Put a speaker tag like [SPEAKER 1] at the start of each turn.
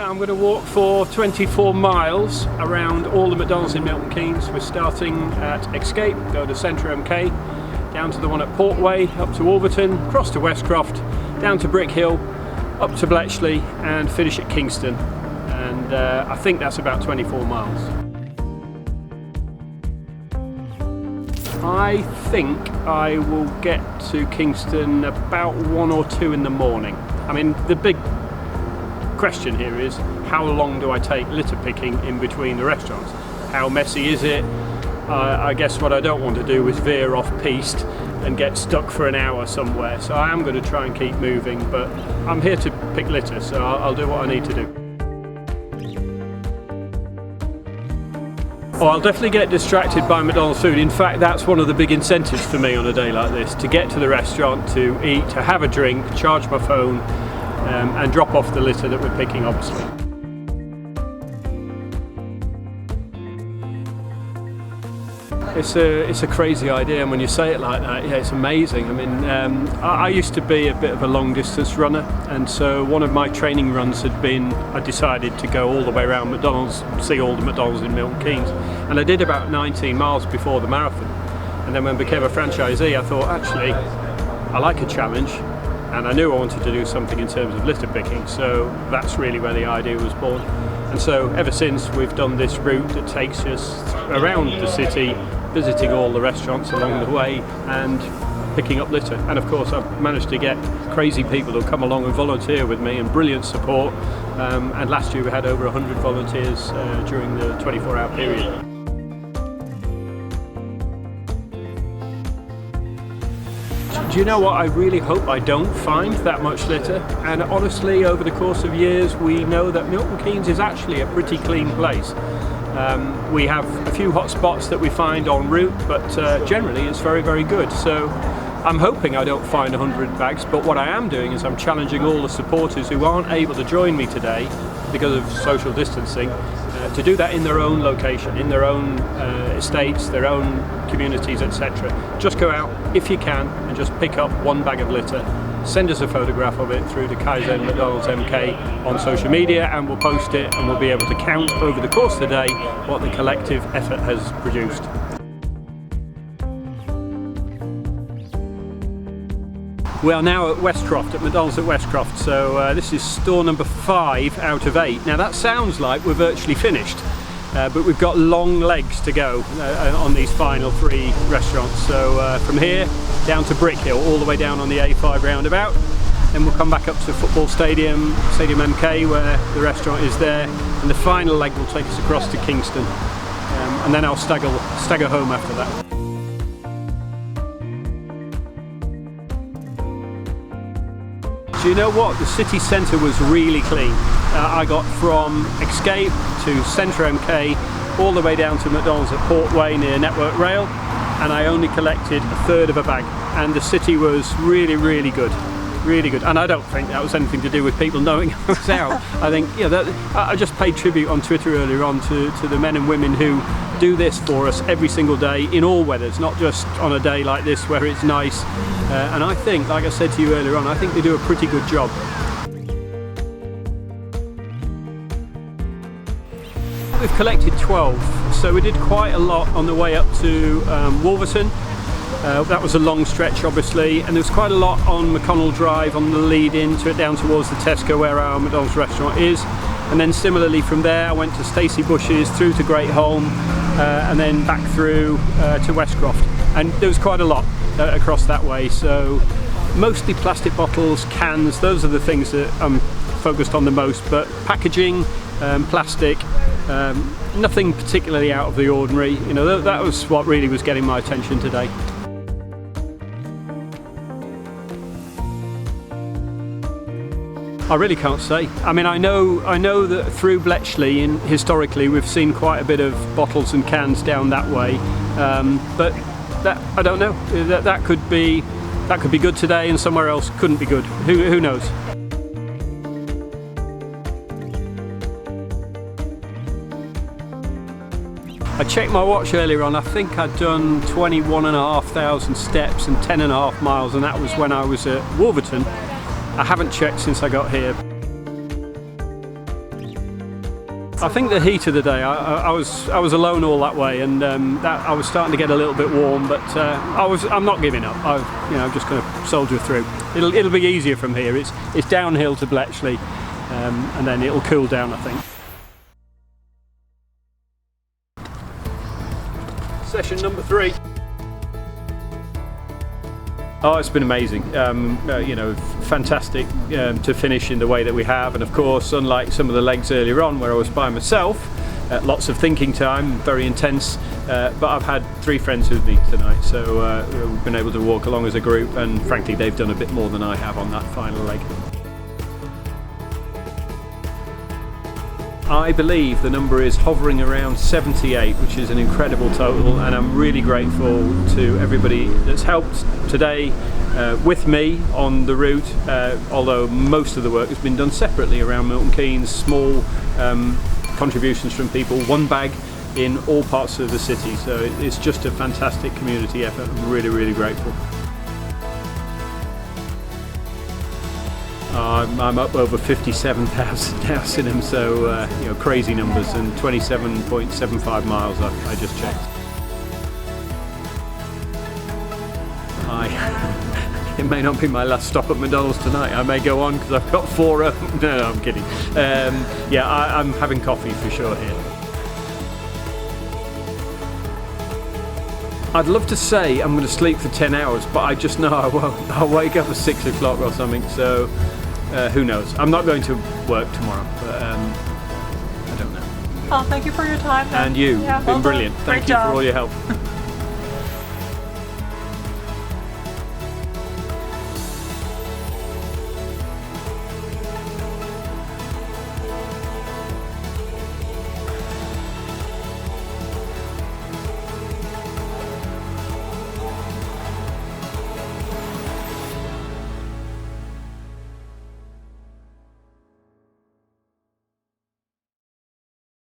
[SPEAKER 1] I'm going to walk for 24 miles around all the McDonald's in Milton Keynes. We're starting at Xscape, go to Central MK, down to the one at Portway, up to Wolverton, across to Westcroft, down to Brickhill, up to Bletchley and finish at Kingston. And I think that's about 24 miles. I think I will get to Kingston about 1 or 2 in the morning. I mean, the big question here is, how long do I take litter picking in between the restaurants? How messy is it? I guess what I don't want to do is veer off piste and get stuck for an hour somewhere. So I am going to try and keep moving, but I'm here to pick litter, so I'll do what I need to do. Oh, I'll definitely get distracted by McDonald's food. In fact, that's one of the big incentives for me on a day like this, to get to the restaurant, to eat, to have a drink, charge my phone, and drop off the litter that we're picking, obviously. It's a crazy idea, and when you say it like that, yeah, it's amazing. I mean, I used to be a bit of a long distance runner, and so one of my training runs had been, I decided to go all the way around McDonald's, see all the McDonald's in Milton Keynes, and I did about 19 miles before the marathon. And then when I became a franchisee, I thought, actually, I like a challenge, and I knew I wanted to do something in terms of litter picking, so that's really where the idea was born. And so ever since, we've done this route that takes us around the city, visiting all the restaurants along the way and picking up litter. And of course, I've managed to get crazy people who come along and volunteer with me, and brilliant support. And last year we had over 100 volunteers during the 24-hour period. Do you know what? I really hope I don't find that much litter, and honestly, over the course of years, we know that Milton Keynes is actually a pretty clean place. We have a few hot spots that we find en route, but generally it's very, very good. So I'm hoping I don't find 100 bags, but what I am doing is I'm challenging all the supporters who aren't able to join me today because of social distancing to do that in their own location, in their own estates, their own communities, etc. Just go out, if you can, and just pick up 1 bag of litter. Send us a photograph of it through the Kaizen McDonald on social media, and we'll post it, and we'll be able to count over the course of the day what the collective effort has produced. We are now at Westcroft, at McDonald's at Westcroft, so this is store number 5 out of 8. Now that sounds like we're virtually finished, but we've got long legs to go on these final 3 restaurants. So from here down to Brickhill, all the way down on the A5 roundabout, then we'll come back up to football stadium, Sinem MK, where the restaurant is there, and the final leg will take us across to Kingston, and then I'll stagger home after that. Do you know what? The city centre was really clean. I got from Xscape to Central MK all the way down to McDonald's at Portway near Network Rail, and I only collected 1/3 of a bag, and the city was really, really good. Really good. And I don't think that was anything to do with people knowing I was out. I think, you know, I just paid tribute on Twitter earlier on to the men and women who do this for us every single day in all weathers, not just on a day like this where it's nice. And I think, like I said to you earlier on, I think they do a pretty good job. We've collected 12, so we did quite a lot on the way up to Wolverton. That was a long stretch, obviously, and there was quite a lot on McConnell Drive on the lead in to it down towards the Tesco where our McDonald's restaurant is. And then similarly from there I went to Stacey Bushes, through to Great Holm, and then back through to Westcroft. And there was quite a lot across that way, so mostly plastic bottles, cans, those are the things that I'm focused on the most, but packaging, plastic, nothing particularly out of the ordinary. You know, that was what really was getting my attention today. I really can't say. I mean, I know that through Bletchley, historically, we've seen quite a bit of bottles and cans down that way, but that I don't know. That could be good today, and somewhere else couldn't be good. Who knows? I checked my watch earlier on. I think I'd done 21,500 steps and 10.5 miles, and that was when I was at Wolverton. I haven't checked since I got here. I think the heat of the day. I was alone all that way, and that I was starting to get a little bit warm. But I'm not giving up. I'm just going to soldier through. It'll be easier from here. It's downhill to Bletchley, and then it'll cool down, I think. Session number 3. Oh, it's been amazing. Fantastic to finish in the way that we have, and of course, unlike some of the legs earlier on where I was by myself, lots of thinking time, very intense. But I've had 3 friends with me tonight, so we've been able to walk along as a group, and frankly, they've done a bit more than I have on that final leg. I believe the number is hovering around 78, which is an incredible total, and I'm really grateful to everybody that's helped today with me on the route, although most of the work has been done separately around Milton Keynes, small contributions from people, one bag in all parts of the city, so it's just a fantastic community effort. I'm really, really grateful. I'm up over 57,000 now, Sinem, so crazy numbers, and 27.75 miles I just checked. It may not be my last stop at McDonald's tonight. I may go on because I've got 4 no, I'm kidding. I'm having coffee for sure here. I'd love to say I'm going to sleep for 10 hours, but I just know I won't. I'll wake up at 6 o'clock or something, so who knows. I'm not going to work tomorrow, but I don't know.
[SPEAKER 2] Oh, thank you for your time.
[SPEAKER 1] And you, been brilliant. Thank you for all your help.